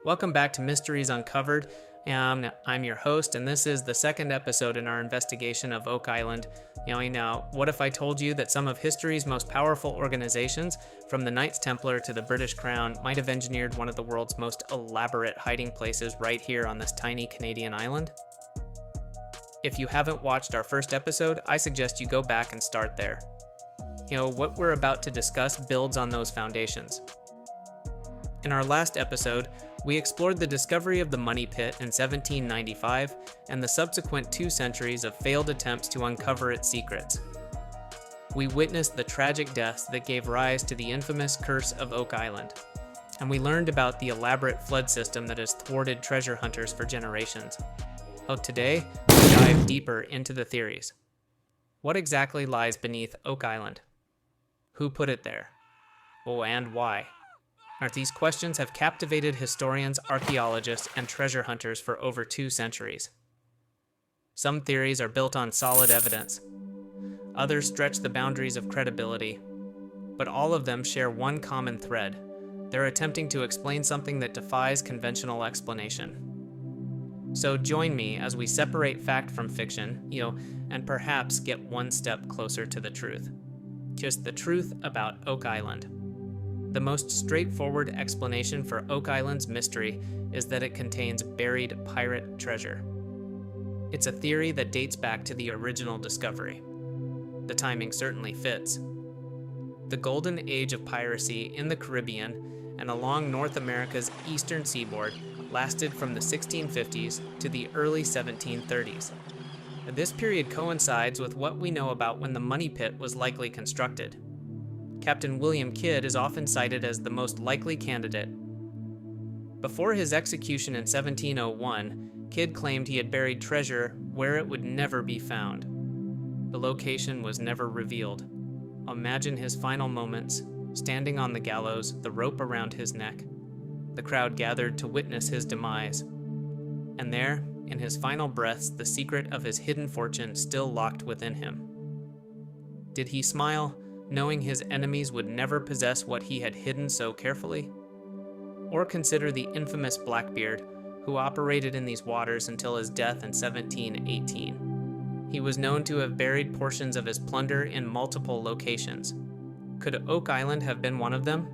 Welcome back to Mysteries Uncovered. I'm your host, and this is the second episode in our investigation of Oak Island. Now, what if I told you that some of history's most powerful organizations, from the Knights Templar to the British Crown, might have engineered one of the world's most elaborate hiding places right here on this tiny Canadian island? If you haven't watched our first episode, I suggest you go back and start there. What we're about to discuss builds on those foundations. In our last episode, we explored the discovery of the Money Pit in 1795 and the subsequent 2 centuries of failed attempts to uncover its secrets. We witnessed the tragic deaths that gave rise to the infamous Curse of Oak Island, and we learned about the elaborate flood system that has thwarted treasure hunters for generations. Today, we dive deeper into the theories. What exactly lies beneath Oak Island? Who put it there? And why? These questions have captivated historians, archaeologists, and treasure hunters for over 2 centuries. Some theories are built on solid evidence. Others stretch the boundaries of credibility. But all of them share one common thread. They're attempting to explain something that defies conventional explanation. So join me as we separate fact from fiction, and perhaps get one step closer to the truth. Just the truth about Oak Island. The most straightforward explanation for Oak Island's mystery is that it contains buried pirate treasure. It's a theory that dates back to the original discovery. The timing certainly fits. The Golden Age of Piracy in the Caribbean and along North America's eastern seaboard lasted from the 1650s to the early 1730s. This period coincides with what we know about when the Money Pit was likely constructed. Captain William Kidd is often cited as the most likely candidate. Before his execution in 1701, Kidd claimed he had buried treasure where it would never be found. The location was never revealed. Imagine his final moments, standing on the gallows, the rope around his neck. The crowd gathered to witness his demise. And there, in his final breaths, the secret of his hidden fortune still locked within him. Did he smile, knowing his enemies would never possess what he had hidden so carefully? Or consider the infamous Blackbeard, who operated in these waters until his death in 1718. He was known to have buried portions of his plunder in multiple locations. Could Oak Island have been one of them?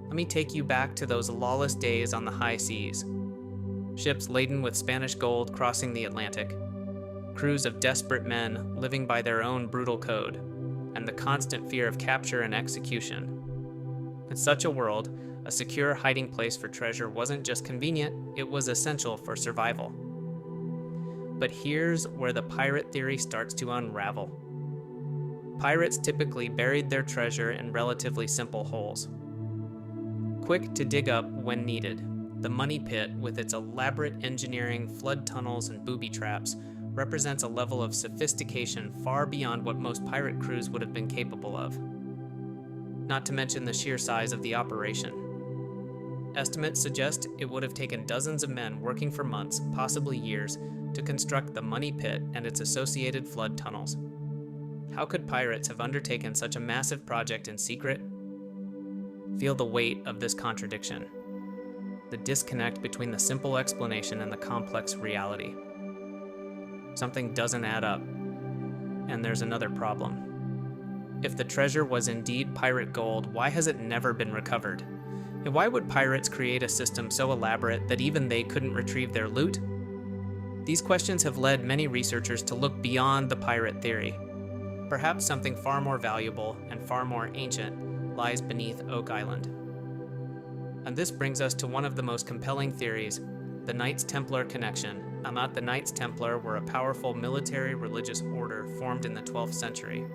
Let me take you back to those lawless days on the high seas. Ships laden with Spanish gold crossing the Atlantic. Crews of desperate men living by their own brutal code, and the constant fear of capture and execution. In such a world, a secure hiding place for treasure wasn't just convenient, it was essential for survival. But here's where the pirate theory starts to unravel. Pirates typically buried their treasure in relatively simple holes. Quick to dig up when needed, the Money Pit, with its elaborate engineering, flood tunnels, and booby traps, represents a level of sophistication far beyond what most pirate crews would have been capable of. Not to mention the sheer size of the operation. Estimates suggest it would have taken dozens of men working for months, possibly years, to construct the Money Pit and its associated flood tunnels. How could pirates have undertaken such a massive project in secret? Feel the weight of this contradiction. The disconnect between the simple explanation and the complex reality. Something doesn't add up. And there's another problem. If the treasure was indeed pirate gold, why has it never been recovered? And why would pirates create a system so elaborate that even they couldn't retrieve their loot? These questions have led many researchers to look beyond the pirate theory. Perhaps something far more valuable and far more ancient lies beneath Oak Island. And this brings us to one of the most compelling theories, the Knights Templar connection. The Knights Templar were a powerful military religious order formed in the 12th century.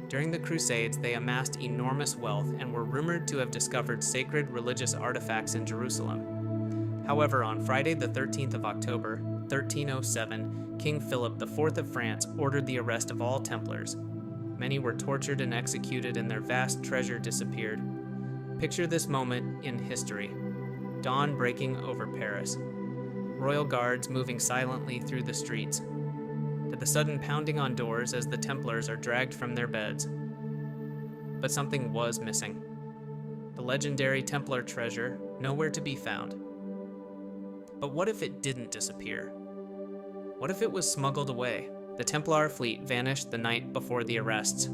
During the Crusades, they amassed enormous wealth and were rumored to have discovered sacred religious artifacts in Jerusalem. However, on Friday the 13th of October, 1307, King Philip IV of France ordered the arrest of all Templars. Many were tortured and executed, and their vast treasure disappeared. Picture this moment in history. Dawn breaking over Paris. Royal guards moving silently through the streets. To the sudden pounding on doors as the Templars are dragged from their beds. But something was missing. The legendary Templar treasure, nowhere to be found. But what if it didn't disappear? What if it was smuggled away? The Templar fleet vanished the night before the arrests.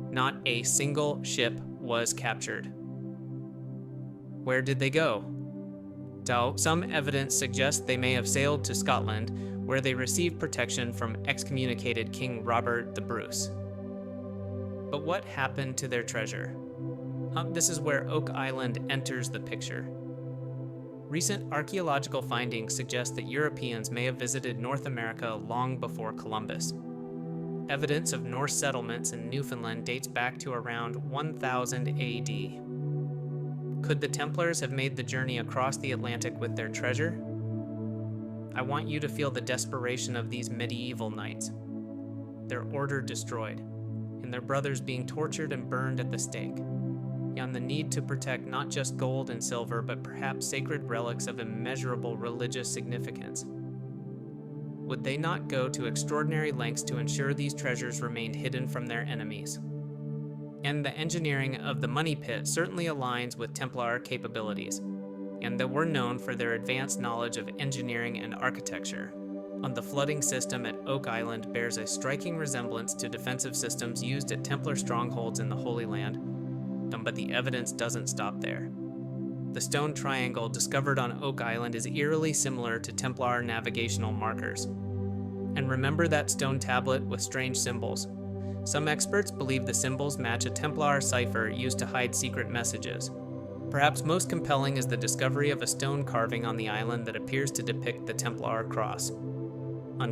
Not a single ship was captured. Where did they go? So, some evidence suggests they may have sailed to Scotland, where they received protection from excommunicated King Robert the Bruce. But what happened to their treasure? This is where Oak Island enters the picture. Recent archaeological findings suggest that Europeans may have visited North America long before Columbus. Evidence of Norse settlements in Newfoundland dates back to around 1000 AD. Could the Templars have made the journey across the Atlantic with their treasure? I want you to feel the desperation of these medieval knights. Their order destroyed, and their brothers being tortured and burned at the stake, and the need to protect not just gold and silver, but perhaps sacred relics of immeasurable religious significance. Would they not go to extraordinary lengths to ensure these treasures remained hidden from their enemies? And the engineering of the money pit certainly aligns with Templar capabilities, and that were known for their advanced knowledge of engineering and architecture. The flooding system at Oak Island bears a striking resemblance to defensive systems used at Templar strongholds in the Holy Land, but the evidence doesn't stop there. The stone triangle discovered on Oak Island is eerily similar to Templar navigational markers. And remember that stone tablet with strange symbols? Some experts believe the symbols match a Templar cipher used to hide secret messages. Perhaps most compelling is the discovery of a stone carving on the island that appears to depict the Templar cross.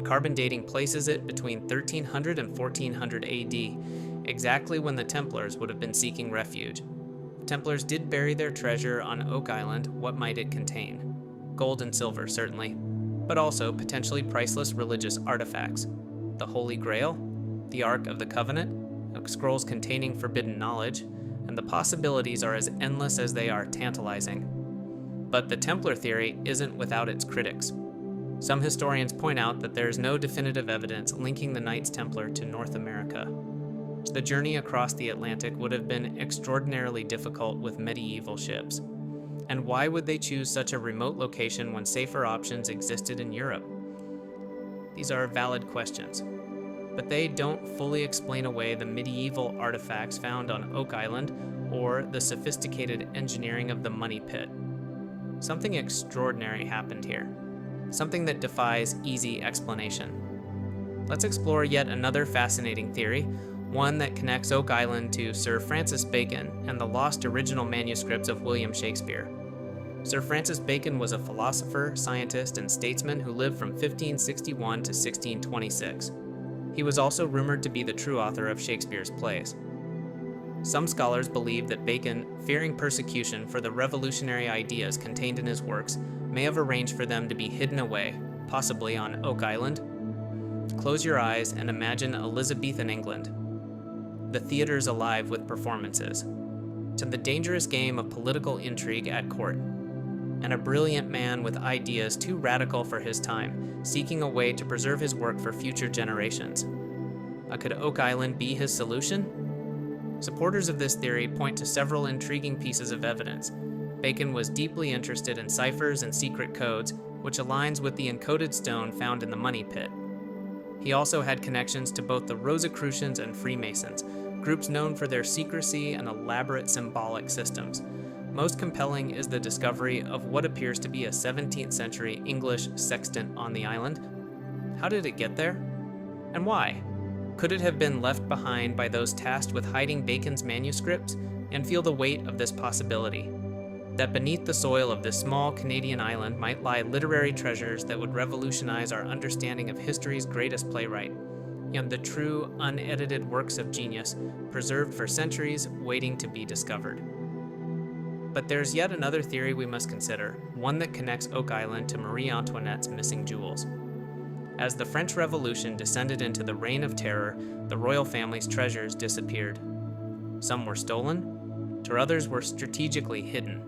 Carbon dating places it between 1300 and 1400 AD, exactly when the Templars would have been seeking refuge. Templars did bury their treasure on Oak Island. What might it contain? Gold and silver, certainly, but also potentially priceless religious artifacts. The Holy Grail, the Ark of the Covenant, scrolls containing forbidden knowledge, and the possibilities are as endless as they are tantalizing. But the Templar theory isn't without its critics. Some historians point out that there is no definitive evidence linking the Knights Templar to North America. The journey across the Atlantic would have been extraordinarily difficult with medieval ships. And why would they choose such a remote location when safer options existed in Europe? These are valid questions, but they don't fully explain away the medieval artifacts found on Oak Island or the sophisticated engineering of the money pit. Something extraordinary happened here, something that defies easy explanation. Let's explore yet another fascinating theory, one that connects Oak Island to Sir Francis Bacon and the lost original manuscripts of William Shakespeare. Sir Francis Bacon was a philosopher, scientist, and statesman who lived from 1561 to 1626. He was also rumored to be the true author of Shakespeare's plays. Some scholars believe that Bacon, fearing persecution for the revolutionary ideas contained in his works, may have arranged for them to be hidden away, possibly on Oak Island. Close your eyes and imagine Elizabethan England. The theaters alive with performances, to the dangerous game of political intrigue at court, and a brilliant man with ideas too radical for his time, seeking a way to preserve his work for future generations. Could Oak Island be his solution? Supporters of this theory point to several intriguing pieces of evidence. Bacon was deeply interested in ciphers and secret codes, which aligns with the encoded stone found in the money pit. He also had connections to both the Rosicrucians and Freemasons, groups known for their secrecy and elaborate symbolic systems. Most compelling is the discovery of what appears to be a 17th century English sextant on the island. How did it get there? And why? Could it have been left behind by those tasked with hiding Bacon's manuscripts? And feel the weight of this possibility, that beneath the soil of this small Canadian island might lie literary treasures that would revolutionize our understanding of history's greatest playwright, and the true, unedited works of genius, preserved for centuries, waiting to be discovered. But there's yet another theory we must consider, one that connects Oak Island to Marie Antoinette's missing jewels. As the French Revolution descended into the Reign of Terror, the royal family's treasures disappeared. Some were stolen, to others were strategically hidden.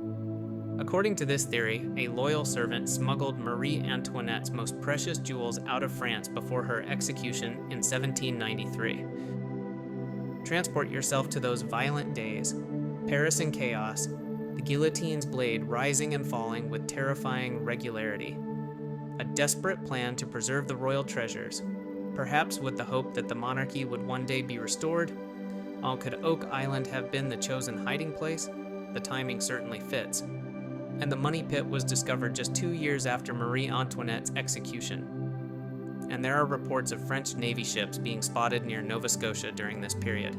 According to this theory, a loyal servant smuggled Marie Antoinette's most precious jewels out of France before her execution in 1793. Transport yourself to those violent days, Paris in chaos, the guillotine's blade rising and falling with terrifying regularity. A desperate plan to preserve the royal treasures, perhaps with the hope that the monarchy would one day be restored. Oh, could Oak Island have been the chosen hiding place? The timing certainly fits. And the money pit was discovered just 2 years after Marie Antoinette's execution. And there are reports of French Navy ships being spotted near Nova Scotia during this period.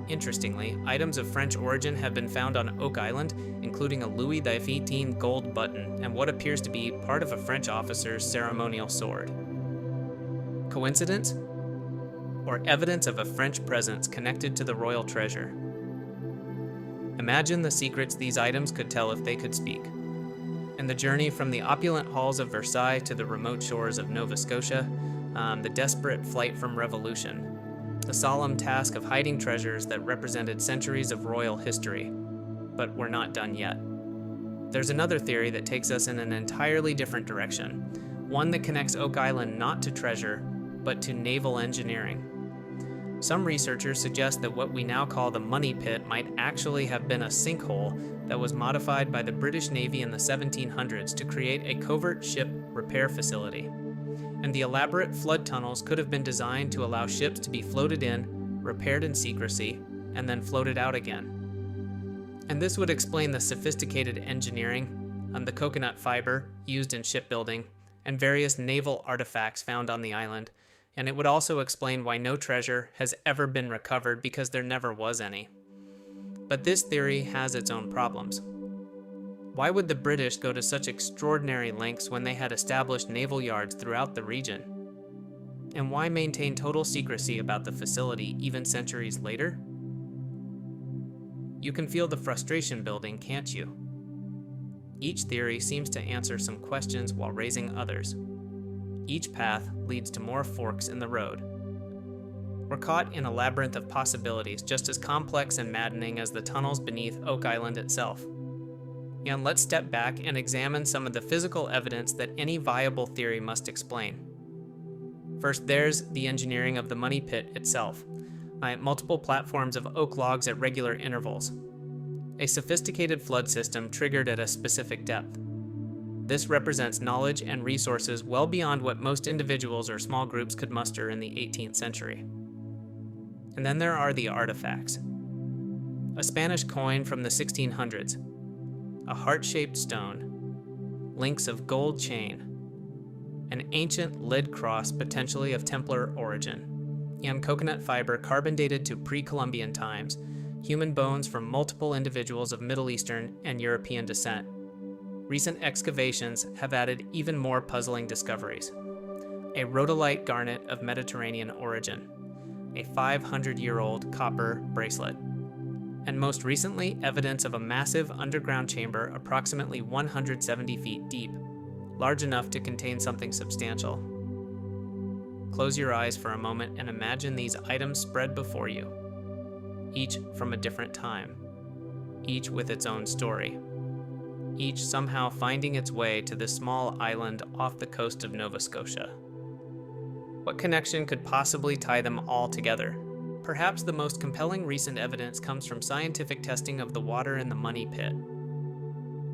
Interestingly, items of French origin have been found on Oak Island, including a Louis XVIII gold button and what appears to be part of a French officer's ceremonial sword. Coincidence? Or evidence of a French presence connected to the royal treasure? Imagine the secrets these items could tell if they could speak. And the journey from the opulent halls of Versailles to the remote shores of Nova Scotia, the desperate flight from revolution, the solemn task of hiding treasures that represented centuries of royal history, but we're not done yet. There's another theory that takes us in an entirely different direction, one that connects Oak Island not to treasure, but to naval engineering. Some researchers suggest that what we now call the money pit might actually have been a sinkhole that was modified by the British Navy in the 1700s to create a covert ship repair facility. And the elaborate flood tunnels could have been designed to allow ships to be floated in, repaired in secrecy, and then floated out again. And this would explain the sophisticated engineering on the coconut fiber used in shipbuilding and various naval artifacts found on the island. And it would also explain why no treasure has ever been recovered, because there never was any. But this theory has its own problems. Why would the British go to such extraordinary lengths when they had established naval yards throughout the region? And why maintain total secrecy about the facility even centuries later? You can feel the frustration building, can't you? Each theory seems to answer some questions while raising others. Each path leads to more forks in the road. We're caught in a labyrinth of possibilities just as complex and maddening as the tunnels beneath Oak Island itself. And let's step back and examine some of the physical evidence that any viable theory must explain. First, there's the engineering of the money pit itself. Multiple platforms of oak logs at regular intervals. A sophisticated flood system triggered at a specific depth. This represents knowledge and resources well beyond what most individuals or small groups could muster in the 18th century. And then there are the artifacts. A Spanish coin from the 1600s, a heart-shaped stone, links of gold chain, an ancient lead cross potentially of Templar origin, and coconut fiber carbon dated to pre-Columbian times, human bones from multiple individuals of Middle Eastern and European descent. Recent excavations have added even more puzzling discoveries. A rhodolite garnet of Mediterranean origin, a 500-year-old copper bracelet, and most recently, evidence of a massive underground chamber approximately 170 feet deep, large enough to contain something substantial. Close your eyes for a moment and imagine these items spread before you, each from a different time, each with its own story, each somehow finding its way to this small island off the coast of Nova Scotia. What connection could possibly tie them all together? Perhaps the most compelling recent evidence comes from scientific testing of the water in the money pit.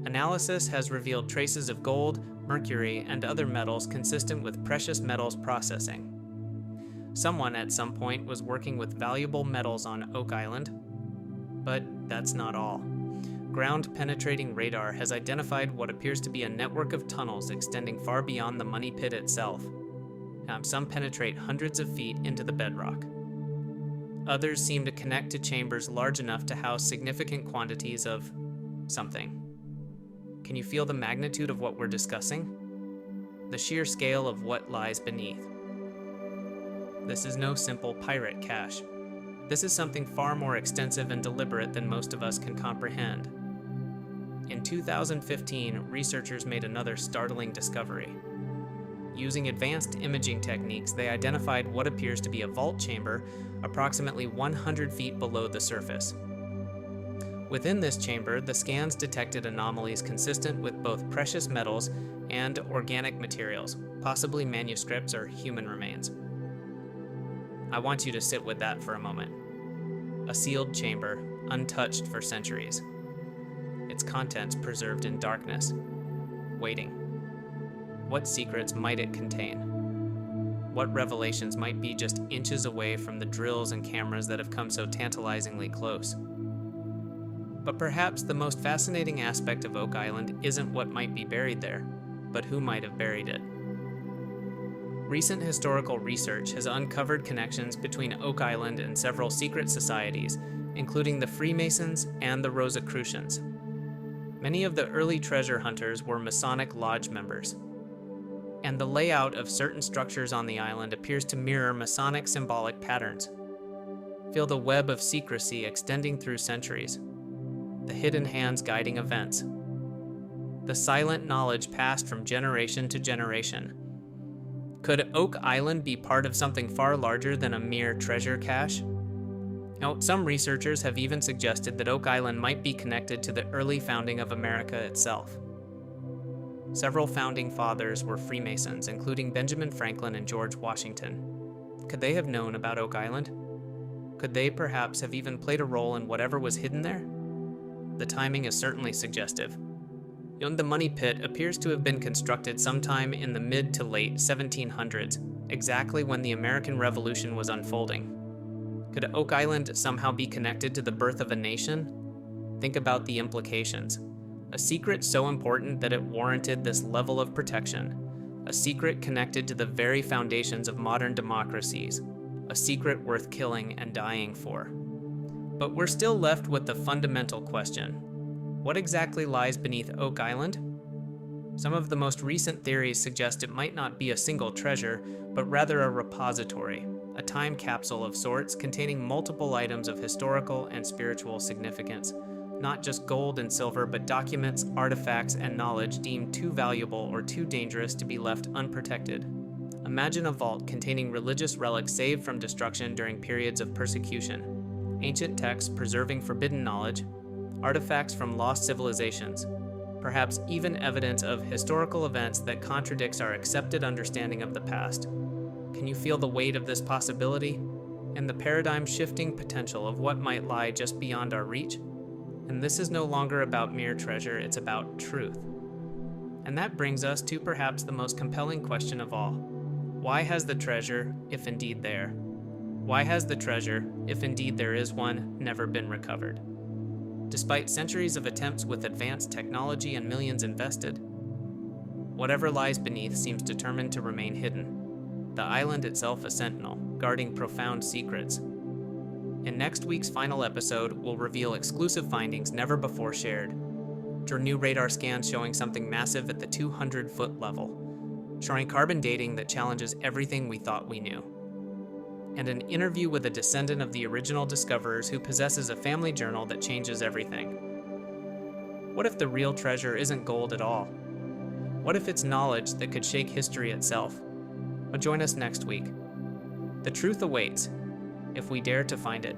Analysis has revealed traces of gold, mercury, and other metals consistent with precious metals processing. Someone at some point was working with valuable metals on Oak Island, but that's not all. Ground-penetrating radar has identified what appears to be a network of tunnels extending far beyond the money pit itself. Some penetrate hundreds of feet into the bedrock. Others seem to connect to chambers large enough to house significant quantities of something. Can you feel the magnitude of what we're discussing? The sheer scale of what lies beneath. This is no simple pirate cache. This is something far more extensive and deliberate than most of us can comprehend. In 2015, researchers made another startling discovery. Using advanced imaging techniques, they identified what appears to be a vault chamber approximately 100 feet below the surface. Within this chamber, the scans detected anomalies consistent with both precious metals and organic materials, possibly manuscripts or human remains. I want you to sit with that for a moment. A sealed chamber, untouched for centuries. its contents preserved in darkness, waiting. What secrets might it contain? What revelations might be just inches away from the drills and cameras that have come so tantalizingly close? But perhaps the most fascinating aspect of Oak Island isn't what might be buried there, but who might have buried it. Recent historical research has uncovered connections between Oak Island and several secret societies, including the Freemasons and the Rosicrucians. Many of the early treasure hunters were Masonic Lodge members, and the layout of certain structures on the island appears to mirror Masonic symbolic patterns. Feel the web of secrecy extending through centuries, the hidden hands guiding events, the silent knowledge passed from generation to generation. Could Oak Island be part of something far larger than a mere treasure cache? Now, some researchers have even suggested that Oak Island might be connected to the early founding of America itself. Several founding fathers were Freemasons, including Benjamin Franklin and George Washington. Could they have known about Oak Island? Could they perhaps have even played a role in whatever was hidden there? The timing is certainly suggestive. The money pit appears to have been constructed sometime in the mid to late 1700s, exactly when the American Revolution was unfolding. Could Oak Island somehow be connected to the birth of a nation? Think about the implications. A secret so important that it warranted this level of protection. A secret connected to the very foundations of modern democracies. A secret worth killing and dying for. But we're still left with the fundamental question. What exactly lies beneath Oak Island? Some of the most recent theories suggest it might not be a single treasure, but rather a repository, a time capsule of sorts containing multiple items of historical and spiritual significance. Not just gold and silver, but documents, artifacts, and knowledge deemed too valuable or too dangerous to be left unprotected. Imagine a vault containing religious relics saved from destruction during periods of persecution, ancient texts preserving forbidden knowledge, artifacts from lost civilizations, perhaps even evidence of historical events that contradicts our accepted understanding of the past. Can you feel the weight of this possibility and the paradigm-shifting potential of what might lie just beyond our reach? And this is no longer about mere treasure, it's about truth. And that brings us to perhaps the most compelling question of all. Why has the treasure, if indeed there? Why has the treasure, if indeed there is one, never been recovered? Despite centuries of attempts with advanced technology and millions invested, whatever lies beneath seems determined to remain hidden, the island itself a sentinel, guarding profound secrets. In next week's final episode, we'll reveal exclusive findings never before shared. Through new radar scans showing something massive at the 200-foot level, showing carbon dating that challenges everything we thought we knew. And an interview with a descendant of the original discoverers who possesses a family journal that changes everything. What if the real treasure isn't gold at all? What if it's knowledge that could shake history itself? Well, join us next week. The truth awaits, if we dare to find it.